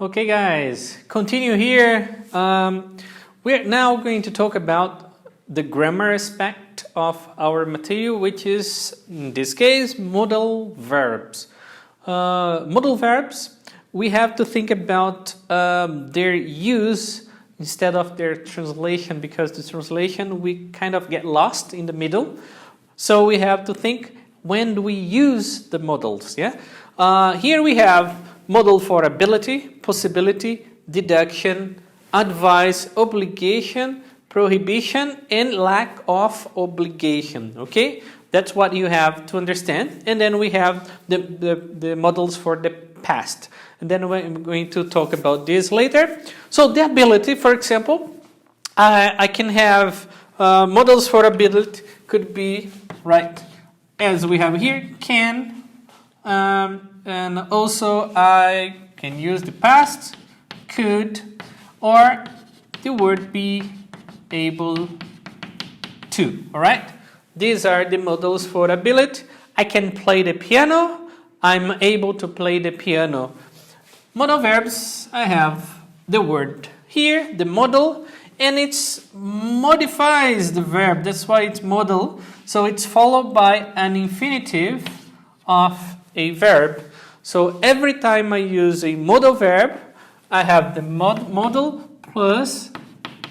Okay guys, continue here. We're now going to talk about the grammar aspect of our material, which is, in this case, modal verbs. Modal verbs, we have to think about their use instead of their translation, because the translation we kind of get lost in the middle. So we have to think, when do we use the modals? Yeah. Here we have modal for ability, possibility, deduction, advice, obligation, prohibition, and lack of obligation. Okay, that's what you have to understand. And then we have the modals for the past. And then we're going to talk about this later. So the ability, for example, I can have modals for ability could be, right, as we have here, can, and also I can use the past, could, or the word be able to. All right, these are the modals for ability. I can play the piano. I'm able to play the piano. Modal verbs, I have the word here, the modal, and it modifies the verb. That's why it's modal. So it's followed by an infinitive of a verb. So every time I use a modal verb, I have the modal plus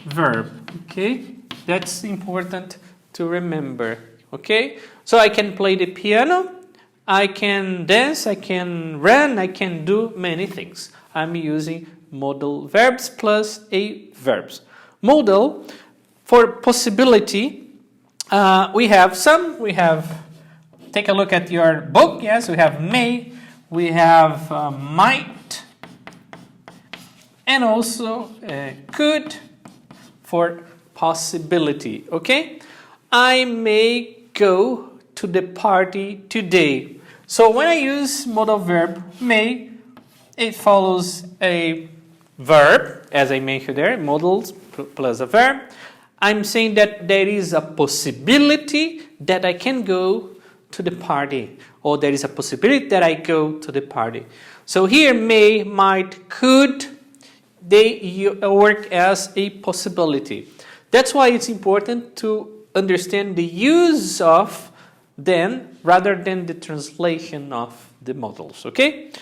verb. Okay, that's important to remember. Okay, so I can play the piano, I can dance, I can run, I can do many things. I'm using modal verbs plus a verbs. Modal for possibility, we have some. We have, take a look at your book. Yes, we have may, we have might, and also could for possibility. Okay, I may go to the party today. So when I use modal verb may, it follows a verb, as I mentioned there, modals plus a verb. I'm saying that there is a possibility that I can go to the party, or there is a possibility that I go to the party. So here may, might, could, they work as a possibility. That's why it's important to understand the use of them rather than the translation of the modals. Okay?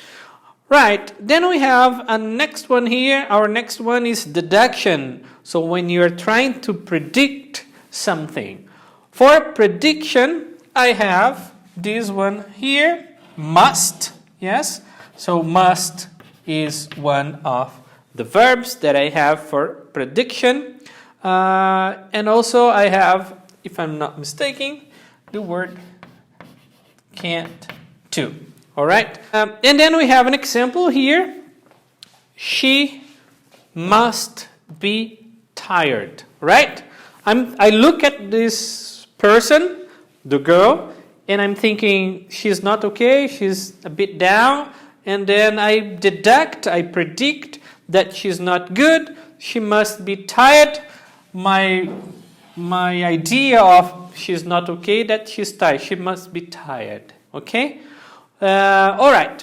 Right, then we have a next one here. Our next one is deduction. So when you're trying to predict something. For prediction, I have this one here, must. Yes, so must is one of the verbs that I have for prediction. And also I have, if I'm not mistaken, the word can't too. All right, and then we have an example here. She must be tired, right? I look at this person, the girl, and I'm thinking she's not okay, she's a bit down, and then I deduct, I predict that she's not good, she must be tired. My idea of she's not okay, that she's tired, she must be tired, okay? All right,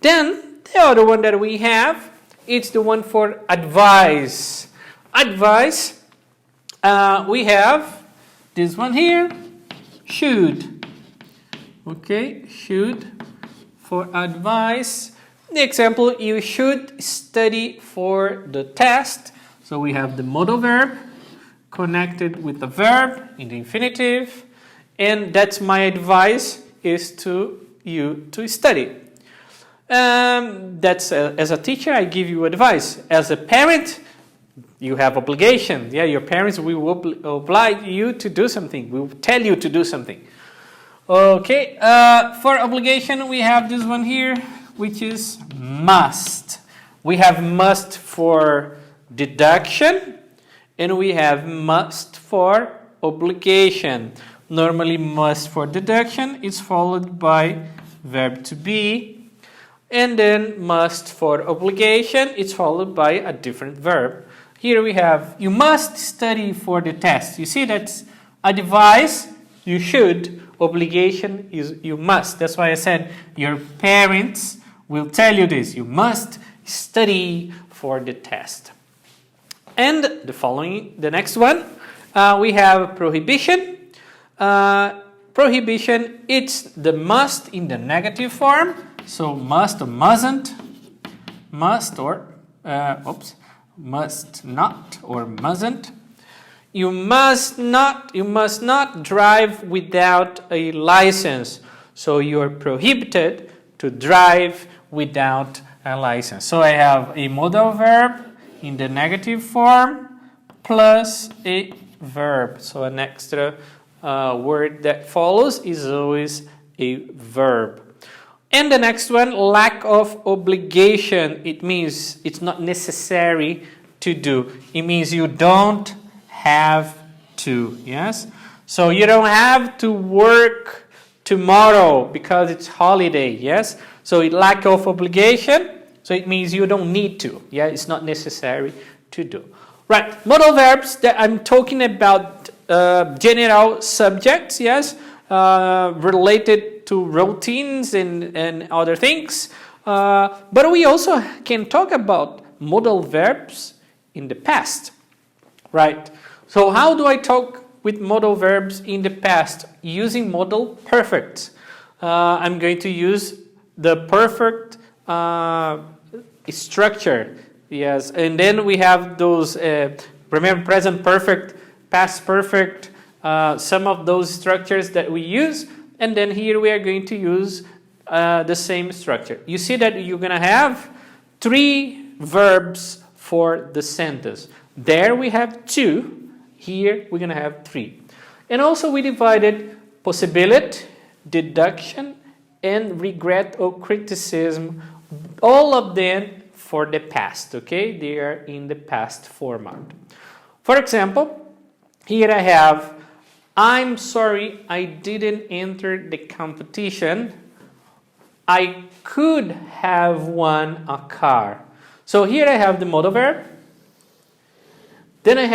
then the other one that we have, it's the one for advice. Advice, we have this one here, should. Okay, should for advice. The example, you should study for the test. So we have the modal verb connected with the verb in the infinitive, and that's my advice is to you to study. That's as a teacher, I give you advice. As a parent, you have obligation. Yeah, your parents will oblige you to do something. Will tell you to do something. Okay, for obligation, we have this one here, which is must. We have must for deduction, and we have must for obligation. Normally, must for deduction is followed by verb to be, and then must for obligation is followed by a different verb. Here we have, you must study for the test. You see that's advice, you should, obligation is you must. That's why I said your parents will tell you this. You must study for the test. And the next one, we have prohibition. Prohibition, it's the must in the negative form. So must or mustn't, must or, must not or mustn't. You must not drive without a license. So you are prohibited to drive without a license. So I have a modal verb in the negative form plus a verb. So an extra word that follows is always a verb. And the next one, lack of obligation. It means it's not necessary to do. It means you don't have to. Yes? So you don't have to work tomorrow because it's holiday. Yes? So lack of obligation. So it means you don't need to. Yeah? It's not necessary to do. Right. Modal verbs that I'm talking about general subjects. Yes? Related to routines and other things. But we also can talk about modal verbs in the past. Right? So how do I talk with modal verbs in the past? Using modal perfect. I'm going to use the perfect structure. Yes, and then we have those, remember present perfect, past perfect, some of those structures that we use. And then here we are going to use the same structure. You see that you're going to have 3 verbs for the sentence. There we have 2. Here we're going to have 3. And also we divided possibility, deduction, and regret or criticism. All of them for the past. Okay, they are in the past format. For example, here I have, I'm sorry I didn't enter the competition. I could have won a car. So here I have the modal verb. Then I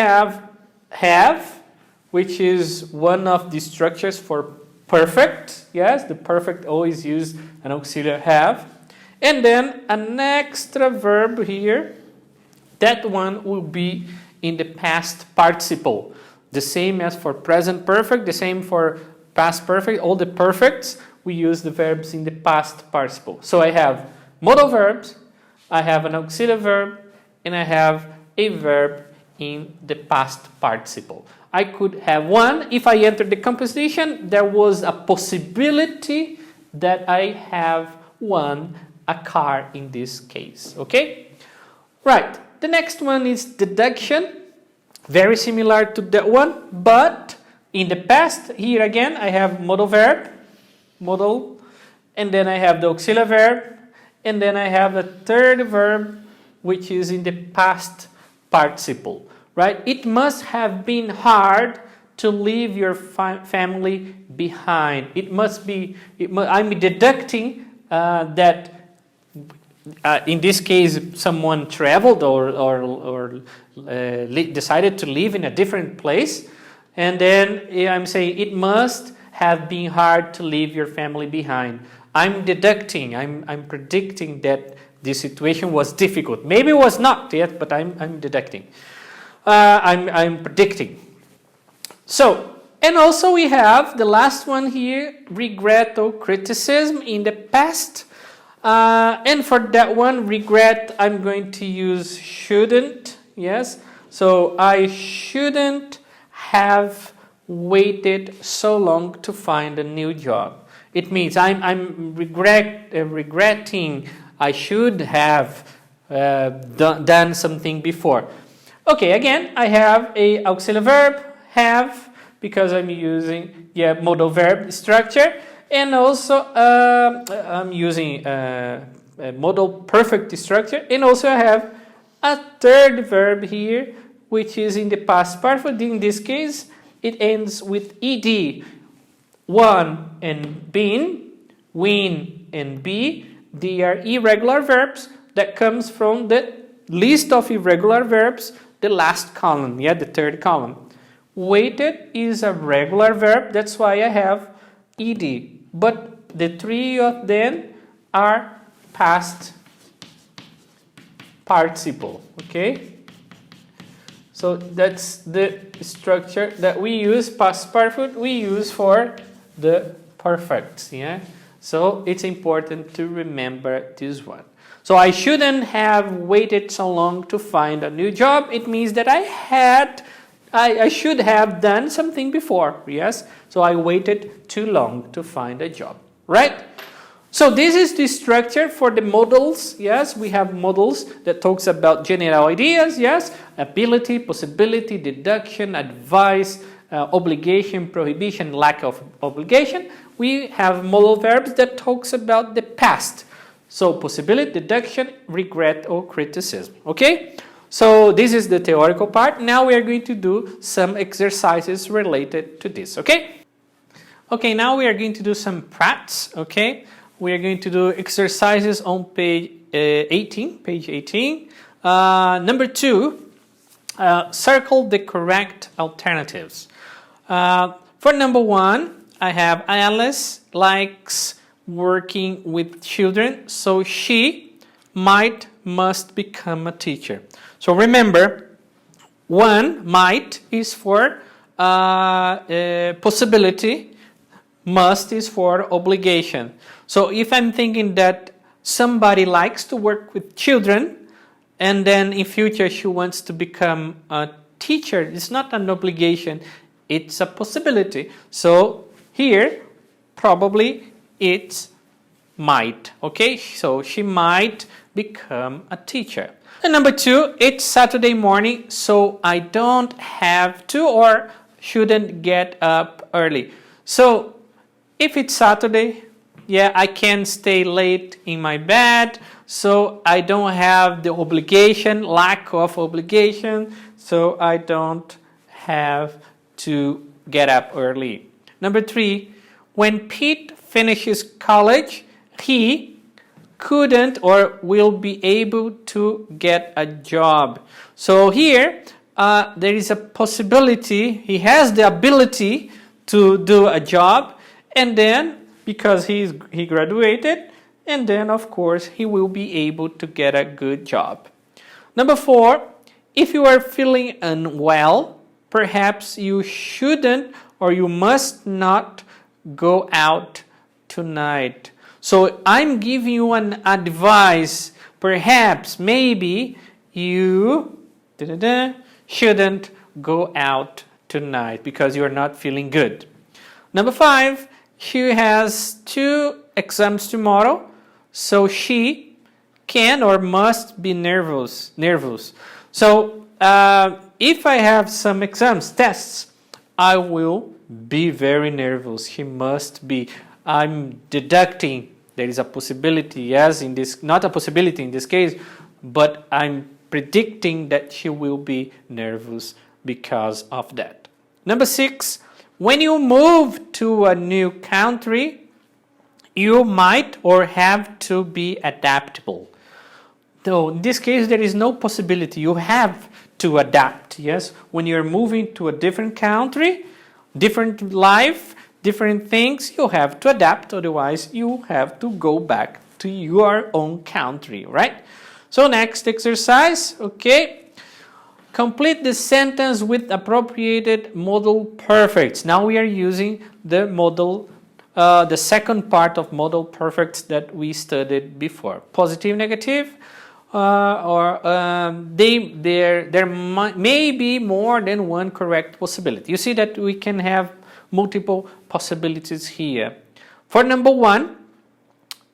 have, which is one of the structures for perfect. Yes, the perfect always use an auxiliary have. And then an extra verb here. That one will be in the past participle. The same as for present perfect, the same for past perfect. All the perfects, we use the verbs in the past participle. So I have modal verbs, I have an auxiliary verb, and I have a verb in the past participle. I could have one. If I entered the composition, there was a possibility that I have won a car in this case. Okay? Right. The next one is deduction. Very similar to that one, but in the past, here again, I have modal verb, modal, and then I have the auxiliary verb, and then I have a third verb, which is in the past participle, right? It must have been hard to leave your family behind. I'm deducting that in this case, someone traveled or decided to live in a different place. And then I'm saying it must have been hard to leave your family behind. I'm deducting, I'm predicting that the situation was difficult. Maybe it was not yet, but I'm deducting. I'm predicting. So, and also we have the last one here, regret or criticism in the past. And for that one, regret, I'm going to use shouldn't. Yes. So I shouldn't have waited so long to find a new job. It means I'm regretting I should have done something before. Okay, again, I have a auxiliary verb, have, because I'm using modal verb structure. And also, I'm using a modal perfect structure. And also, I have a third verb here, which is in the past perfect. In this case, it ends with ed. Won and been, win and be. They are irregular verbs that comes from the list of irregular verbs, the last column, the third column. Waited is a regular verb. That's why I have ed. But the 3 of them are past participle, okay? So that's the structure that we use, past perfect, we use for the perfects, yeah? So it's important to remember this one. So I shouldn't have waited so long to find a new job. It means that I should have done something before, yes? So I waited too long to find a job, right? So this is the structure for the modals, yes? We have modals that talks about general ideas, yes? Ability, possibility, deduction, advice, obligation, prohibition, lack of obligation. We have modal verbs that talks about the past. So possibility, deduction, regret, or criticism, okay? So this is the theoretical part. Now we are going to do some exercises related to this, okay? Okay, now we are going to do some prats, okay? We are going to do exercises on page 18. Number 2, circle the correct alternatives. For number 1, I have Alice likes working with children, so she must become a teacher. So remember, 1 might is for possibility, must is for obligation. So if I'm thinking that somebody likes to work with children and then in future she wants to become a teacher, it's not an obligation, it's a possibility. So here probably it's might, okay? So she might become a teacher. And number 2, it's Saturday morning, so I don't have to or shouldn't get up early. So if it's Saturday, yeah, I can stay late in my bed, so I don't have the obligation, lack of obligation, so I don't have to get up early. Number 3, when Pete finishes college, he couldn't or will be able to get a job. So here, there is a possibility, he has the ability to do a job, and then because he graduated, and then of course he will be able to get a good job. Number 4, if you are feeling unwell, perhaps you shouldn't or you must not go out tonight. So I'm giving you an advice. Perhaps, maybe you shouldn't go out tonight because you're not feeling good. Number 5, she has 2 exams tomorrow, so she can or must be nervous. So if I have some exams, tests, I will be very nervous. She must be. I'm deducting. There is a possibility, yes, in this, not a possibility in this case, but I'm predicting that she will be nervous because of that. Number 6, when you move to a new country, you might or have to be adaptable. Though in this case, there is no possibility. You have to adapt, yes? When you're moving to a different country, different life, different things, you have to adapt. Otherwise, you have to go back to your own country, right? So next exercise, okay. Complete the sentence with appropriated modal perfects. Now we are using the modal, the second part of modal perfects that we studied before. Positive, negative, there may be more than one correct possibility. You see that we can have multiple possibilities here. For number 1,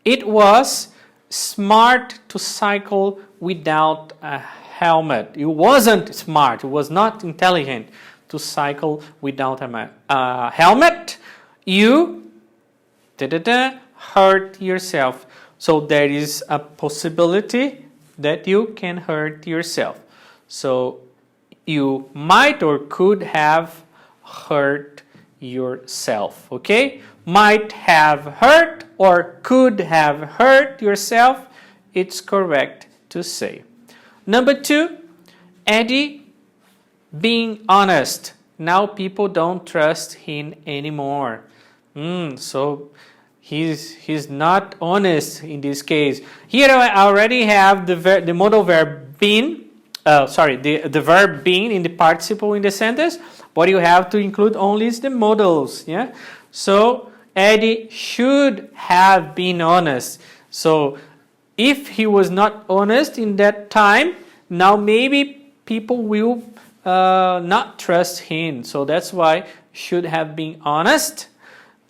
it was smart to cycle without a helmet. It wasn't smart, it was not intelligent to cycle without a helmet. You hurt yourself. So there is a possibility that you can hurt yourself. So you might or could have hurt yourself, okay? Might have hurt or could have hurt yourself. It's correct to say. Number 2, Eddie being honest. Now people don't trust him anymore. So He's not honest in this case. Here I already have the modal verb been. The verb being in the participle in the sentence. What you have to include only is the modals. Yeah. So Eddie should have been honest. So if he was not honest in that time, now maybe people will not trust him. So that's why should have been honest.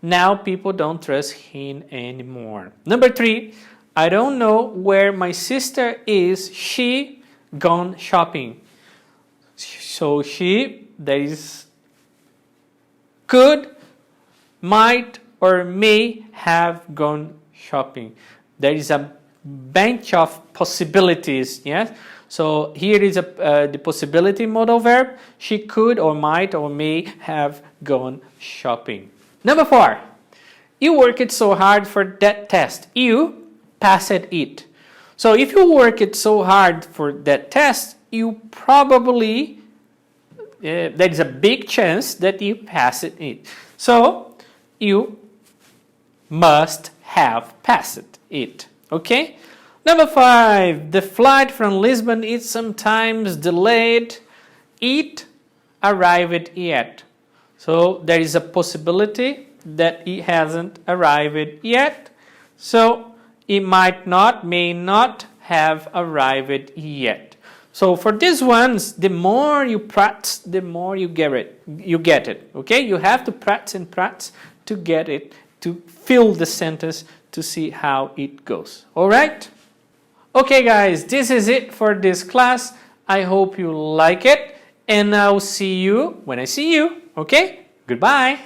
Now people don't trust him anymore. Number 3, I don't know where my sister is. She gone shopping. So she, that is, could, might, or may have gone shopping. There is a bunch of possibilities. Yes. So here is the possibility modal verb. She could or might or may have gone shopping. Number 4, you worked so hard for that test. You passed it. So if you worked so hard for that test, you probably, there is a big chance that you passed it. So you must have passed it. Okay? Number 5, the flight from Lisbon is sometimes delayed. It arrived yet. So there is a possibility that it hasn't arrived yet. So it might not, may not have arrived yet. So for these ones, the more you practice, the more you get it. Okay? You have to practice and practice to get it, to fill the sentence, to see how it goes. All right? Okay, guys, this is it for this class. I hope you like it, and I'll see you when I see you. Okay? Goodbye.